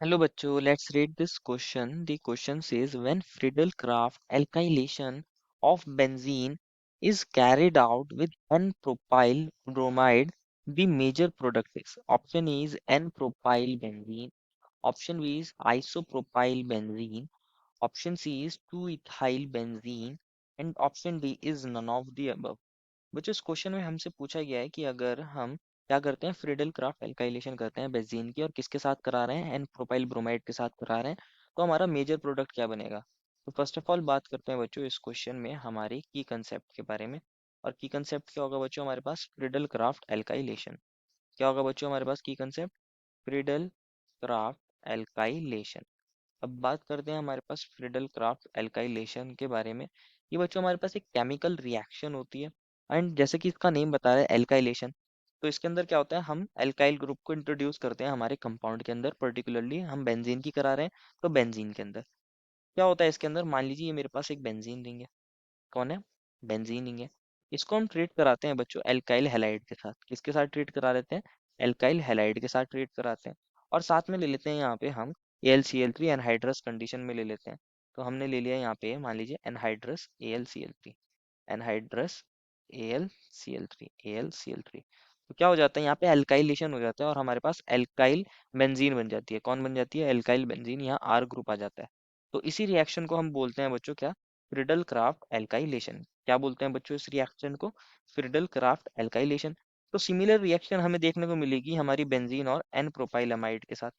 Hello bachcho, let's read this question. The question says when Friedel-Crafts alkylation of benzene is carried out with N-propyl bromide, the major product is option A is N-propyl benzene, option B is isopropyl benzene, option C is 2-ethyl benzene, and option D is none of the above. बच्चों इस question में हमसे पूछा गया है कि अगर हम क्या करते हैं फ्रीडल क्राफ्ट एल्काइलेशन करते हैं बेंजीन की और किसके साथ करा रहे हैं एन प्रोपाइल ब्रोमाइड के साथ करा रहे हैं तो हमारा मेजर प्रोडक्ट क्या बनेगा। तो फर्स्ट ऑफ ऑल बात करते हैं बच्चों इस क्वेश्चन में हमारे की कंसेप्ट के बारे में। और की कंसेप्ट क्या होगा बच्चों हमारे पास फ्रीडल क्राफ्ट एल्काइलेशन। क्या होगा बच्चों हमारे पास की कंसेप्ट फ्रीडल क्राफ्ट एल्काइलेशन। अब बात करते हैं हमारे पास फ्रीडल क्राफ्ट एल्काइलेशन के बारे में। ये बच्चों हमारे पास एक केमिकल रिएक्शन होती है एंड जैसे कि इसका नेम बता रहा है एल्काइलेशन। तो इसके अंदर क्या होता है हम एल्काइल ग्रुप को इंट्रोड्यूस करते हैं हमारे कंपाउंड के अंदर, पर्टिकुलरली हम बेंजीन की करा रहे हैं। तो बेंजीन के अंदर क्या होता है इसके अंदर, मान लीजिए ये मेरे पास एक बेंजीन रिंग है। कौन है? बेंजीन रिंग है। इसको हम ट्रीट कराते हैं बच्चों एल्काइल हैलाइड के साथ। किसके साथ ट्रीट करा लेते हैं? एल्काइल हैलाइड के साथ ट्रीट कराते हैं। और साथ में ले लेते हैं यहाँ पे हम AlCl3 एनहाइड्रस कंडीशन में ले लेते हैं। तो हमने ले लिया यहाँ पे मान लीजिए एनहाइड्रस AlCl3, एनहाइड्रस AlCl3 तो क्या हो जाता है यहाँ पे एल्काइलेशन हो जाता है और हमारे पास एल्काइल बेंजीन बन जाती है। कौन बन जाती है? Alkyl benzene. यहाँ आर ग्रुप आ जाता है। तो इसी रिएक्शन को हम बोलते हैं बच्चों क्या? Friedel Crafts alkylation. क्या बोलते हैं बच्चों इस रिएक्शन को? Friedel Crafts alkylation. तो सिमिलर रिएक्शन हमें देखने को मिलेगी हमारी बेंजीन और एन प्रोपाइल अमाइड के साथ।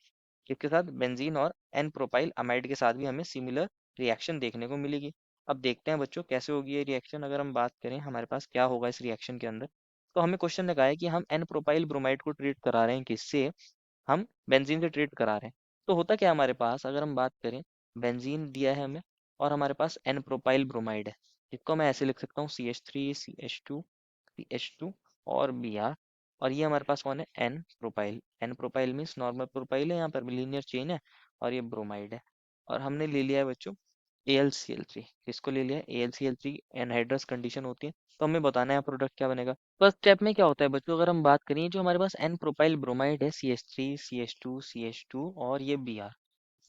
किसके साथ? बेंजीन और एन प्रोपाइल अमाइड के साथ भी हमें सिमिलर रिएक्शन देखने को मिलेगी। अब देखते हैं बच्चों कैसे होगी ये रिएक्शन। अगर हम बात करें हमारे पास क्या होगा इस रिएक्शन के अंदर, तो हमें क्वेश्चन लगा है कि हम एन प्रोपाइल ब्रोमाइड को ट्रीट करा रहे हैं किससे? हम बेंजीन से ट्रीट करा रहे हैं। तो होता क्या है हमारे पास, अगर हम बात करें बेंजीन दिया है हमें और हमारे पास एन प्रोपाइल ब्रोमाइड है, जिसको मैं ऐसे लिख सकता हूँ CH3 CH2 और Br। और ये हमारे पास कौन है? N propyl. N propyl means normal propyl है, यहाँ पर लीनियर चेन है और ये ब्रोमाइड है। और हमने ले लिया है बच्चों AlCl3। किसको ले लिया? AlCl3 एनहाइड्रस कंडीशन होती है। तो हमें बताना है प्रोडक्ट क्या बनेगा। फर्स्ट स्टेप में क्या होता है बच्चों, अगर हम बात करें जो हमारे पास एन प्रोपाइल ब्रोमाइड है CH3 CH2 और ये Br,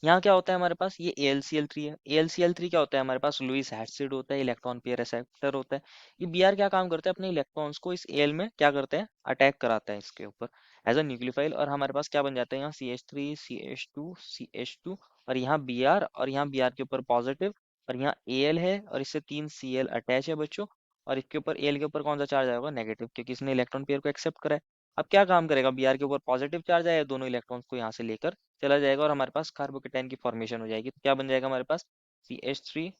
यहाँ क्या होता है हमारे पास? ये AlCl3 है। AlCl3 क्या होता है हमारे पास? लुईस एसिड होता है, इलेक्ट्रॉन पेयर एक्सेप्टर होता है। ये Br क्या काम करता है? अपने इलेक्ट्रॉन्स को इस Al में क्या करता है? अटैक कराता है इसके ऊपर एज अ न्यूक्लियोफाइल। और हमारे पास क्या बन जाता है यहाँ? CH3 CH2 CH2 और यहाँ Br और यहाँ Br के ऊपर पॉजिटिव और यहाँ Al है और इससे 3 Cl अटैच है बच्चों। और इसके ऊपर Al के ऊपर कौन सा चार्ज आएगा? नेगेटिव, क्योंकि इसने इलेक्ट्रॉन पेयर को एक्सेप्ट करा है। अब क्या काम करेगा? Br के ऊपर पॉजिटिव चार्ज आया, दोनों इलेक्ट्रॉन्स को यहाँ से लेकर चला जाएगा और हमारे पास कार्बोकेटाइन की फॉर्मेशन हो जाएगी। तो क्या बन जाएगा हमारे पास? CH3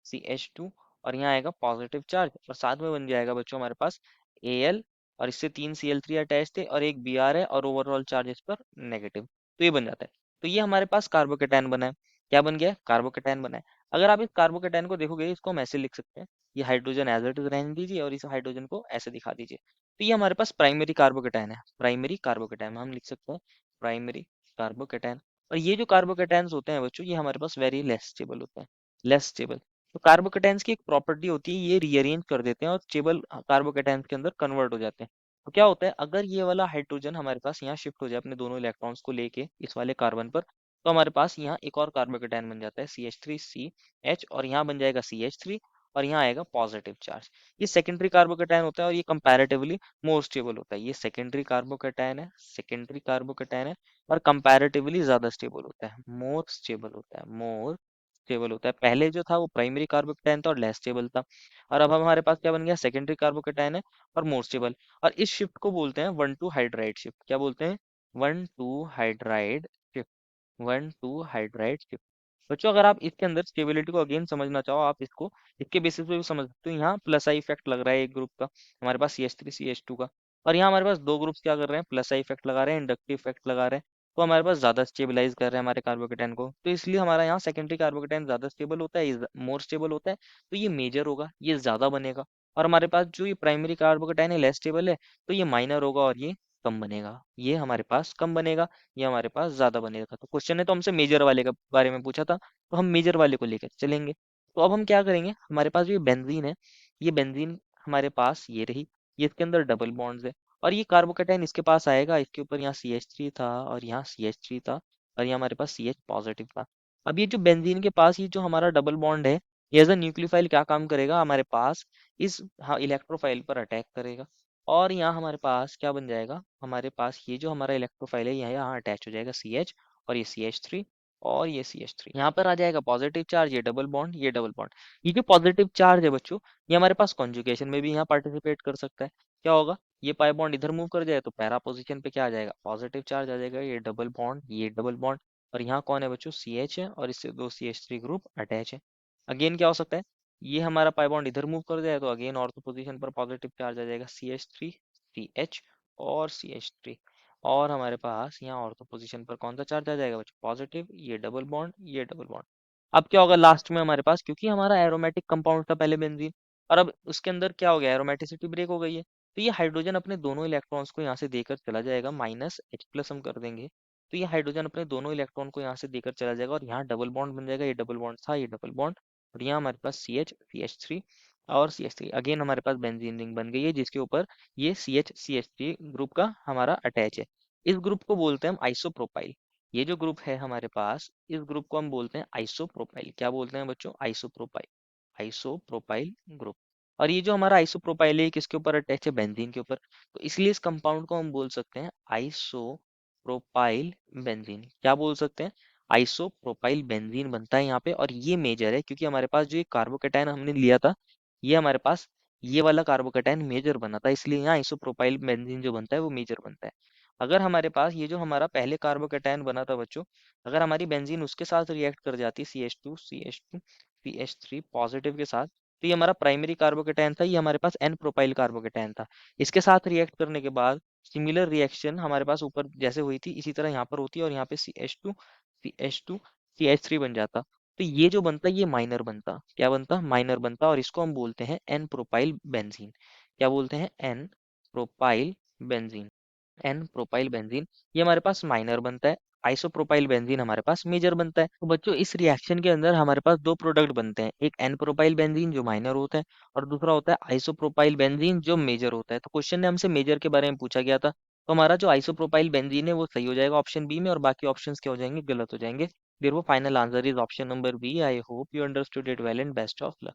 CH2 और यहाँ आएगा पॉजिटिव चार्ज और साथ में बन जाएगा बच्चों हमारे पास Al। और इससे 3 Cl3 अटैच थे और एक Br है और ओवरऑल चार्ज इस पर नेगेटिव। तो ये बन जाता है। तो ये हमारे पास कार्बोकेटाइन बना है। क्या बन गया? कार्बोकेटाइन बना है। अगर आप इस कार्बोकेटाइन को देखोगे इसको हम ऐसे लिख सकते हैं, ये हाइड्रोजन एज इट इज रहने दीजिए और इस हाइड्रोजन को ऐसे दिखा दीजिए। तो ये हमारे पास प्राइमरी कार्बोकेटाइन है। प्राइमरी कार्बोकेटाइन हम लिख सकते हैं प्राइमरी कार्बोकेटाइन। और ये जो कार्बोकेटाइन्स होते हैं बच्चों ये हमारे पास वेरी लेस स्टेबल होते हैं। Less stable. तो कार्बोकेटाइन्स की एक प्रॉपर्टी होती है, ये रीअरेंज कर देते हैं और स्टेबल कार्बोकेटाइन्स के अंदर कन्वर्ट हो जाते हैं। तो क्या होता है अगर ये वाला हाइड्रोजन हमारे पास यहाँ शिफ्ट हो जाए अपने दोनों इलेक्ट्रॉन्स को लेके इस वाले कार्बन पर, तो हमारे पास यहाँ एक और कार्बोकेटाइन बन जाता है CH3CH और यहाँ बन जाएगा CH3 और यहाँ आएगा पॉजिटिव चार्ज। ये सेकेंडरी कार्बोकेटाइन होता है और ये कंपैरेटिवली मोर स्टेबल होता है। ये सेकेंडरी कार्बोकेटाइन है, सेकेंडरी कार्बोकेटाइन है और कंपैरेटिवली ज्यादा स्टेबल होता है, मोर स्टेबल होता है, मोर स्टेबल होता है। पहले जो था वो प्राइमरी कार्बोकेटाइन था और लेस स्टेबल था। और अब हमारे पास क्या बन गया? सेकेंडरी कार्बोकेटाइन है और मोर स्टेबल। और इस शिफ्ट को बोलते हैं 1,2 हाइड्राइड शिफ्ट। क्या बोलते हैं? 1,2 हाइड्राइड शिफ्ट। 1,2 hydride shift. बच्चों अगर आप इसके अंदर स्टेबिलिटी को अगेन समझना चाहो आप इसको इसके बेसिस पे भी समझ सकते हो। यहाँ प्लस आई इफेक्ट लग रहा है एक ग्रुप का, हमारे पास CH3 CH2 का। और यहाँ हमारे पास दो ग्रुप्स क्या कर रहे हैं? प्लस आई इफेक्ट लगा रहे हैं, इंडक्टिव इफेक्ट लगा रहे हैं। तो हमारे पास ज्यादा स्टेबलाइज कर रहे हैं हमारे कार्बोकेटाइन को, तो इसलिए हमारा यहाँ सेकेंडरी कार्बोकेटाइन ज्यादा स्टेबल होता है, मोर स्टेबल होता है। तो ये मेजर होगा, ये ज्यादा बनेगा। और हमारे पास जो ये प्राइमरी कार्बोकेटाइन है लेस स्टेबल है, तो ये माइनर होगा और ये कम बनेगा। ये हमारे पास कम बनेगा, ये हमारे पास ज्यादा बनेगा। तो क्वेश्चन ने तो हमसे मेजर वाले के बारे में पूछा था, तो हम मेजर वाले को लेकर चलेंगे। तो अब हम क्या करेंगे, हमारे पास जो ये बेंजीन है, ये बेंजीन हमारे पास ये रही, ये इसके अंदर डबल बॉन्ड्स है। और ये कार्बोकेटाइन इसके पास आएगा, इसके ऊपर यहाँ CH3 था और यहाँ CH3 था और यहाँ हमारे पास CH पॉजिटिव था। अब ये जो बेंजीन के पास ये जो हमारा डबल बॉन्ड है, ये एज अ न्यूक्लियोफाइल क्या काम करेगा हमारे पास, इस हाँ इलेक्ट्रोफाइल पर अटैक करेगा और यहाँ हमारे पास क्या बन जाएगा, हमारे पास ये जो हमारा इलेक्ट्रोफाइल है यहाँ अटैच हो जाएगा CH, और ये CH3 और ये CH3, यहाँ पर आ जाएगा पॉजिटिव चार्ज, ये डबल बॉन्ड, ये डबल बॉन्ड। ये जो पॉजिटिव चार्ज है बच्चों, ये हमारे पास कॉन्जुगेशन में भी यहाँ पार्टिसिपेट कर सकता है। क्या होगा, ये पाई बॉन्ड इधर मूव कर जाए तो पैरा पोजीशन पे क्या आ जाएगा, पॉजिटिव चार्ज आ जाएगा, ये डबल बॉन्ड, ये डबल बॉन्ड, और यहाँ कौन है बच्चों, CH है और इससे दो CH3 ग्रुप अटैच है। अगेन क्या हो सकता है, ये हमारा पाई बॉन्ड इधर मूव कर जाए तो अगेन ऑर्थो पोजीशन पर पॉजिटिव चार्ज आ जाएगा, CH3 CH और CH3, और हमारे पास यहाँ ऑर्थो पोजीशन पर कौन सा चार्ज आ जाएगा बच्चों, पॉजिटिव, ये डबल बॉन्ड, ये डबल बॉन्ड। अब क्या होगा लास्ट में हमारे पास, क्योंकि हमारा एरोमेटिक कंपाउंड था पहले बेंजीन, और अब उसके अंदर क्या हो गया, एरोमेटिसिटी ब्रेक हो गई है, तो ये हाइड्रोजन अपने दोनों इलेक्ट्रॉन्स को यहाँ से देकर चला जाएगा, -H+ हम कर देंगे, तो ये हाइड्रोजन अपने दोनों इलेक्ट्रॉन को यहाँ से देकर चला जाएगा और यहाँ डबल बॉन्ड बन जाएगा, ये डबल बॉन्ड था, ये डबल बॉन्ड, और यहाँ हमारे पास CH और CH3, अगेन हमारे पास बेंजीन रिंग बन गई है जिसके ऊपर ये CH ग्रुप का हमारा अटैच है। इस ग्रुप को बोलते हैं हम आइसोप्रोपाइल। ये जो ग्रुप है हमारे पास, इस ग्रुप को हम बोलते हैं आइसोप्रोपाइल। क्या बोलते हैं बच्चों, आइसोप्रोपाइल, आइसोप्रोपाइल ग्रुप। और ये जो हमारा आइसोप्रोपाइल है ये किसके ऊपर अटैच है, बेंजीन के ऊपर, तो इसलिए इस कंपाउंड को हम बोल सकते हैं आइसोप्रोपाइल बेंजीन। क्या बोल सकते हैं, आइसोप्रोपाइल बेंजीन बनता है यहाँ पे, और ये मेजर है क्योंकि हमारे पास जो ये कार्बोकेटाइन हमने लिया था, ये हमारे पास ये वाला कार्बोकेटाइन मेजर बना था, इसलिए यहाँ आइसोप्रोपाइल बेंजीन जो बनता है वो मेजर बनता है। अगर हमारे पास ये जो हमारा पहले कार्बोकेटाइन बना था बच्चों, अगर हमारी बेंजीन उसके साथ रिएक्ट कर जाती CH3 पॉजिटिव के साथ, तो ये हमारा प्राइमरी कार्बोकेटाइन था, ये हमारे पास एन प्रोपाइल कार्बोकेटाइन था। इसके साथ रिएक्ट करने के बाद सिमिलर रिएक्शन हमारे पास ऊपर जैसे हुई थी इसी तरह यहाँ पर होती है, और यहाँ पे CH2 CH3 बन जाता। तो ये जो बनता ये माइनर बनता, क्या बनता, माइनर बनता, और इसको हम बोलते हैं एन प्रोपाइल बेंजीन। क्या बोलते हैं, n propyl benzene. N propyl benzene ये हमारे पास माइनर बनता है, आइसोप्रोपाइल बेंजीन हमारे पास मेजर बनता है। तो बच्चों इस रिएक्शन के अंदर हमारे पास दो प्रोडक्ट बनते हैं, एक एन प्रोपाइल बेंजीन जो माइनर होता है, और दूसरा होता है आइसोप्रोपाइल बेंजीन जो मेजर होता है। तो क्वेश्चन ने हमसे मेजर के बारे में पूछा गया था, तो हमारा जो आइसोप्रोपाइल बेंजीन है वो सही हो जाएगा ऑप्शन बी में, और बाकी ऑप्शन क्या हो जाएंगे, गलत हो जाएंगे। Therefore final answer is option number B. I hope you understood it well and best of luck.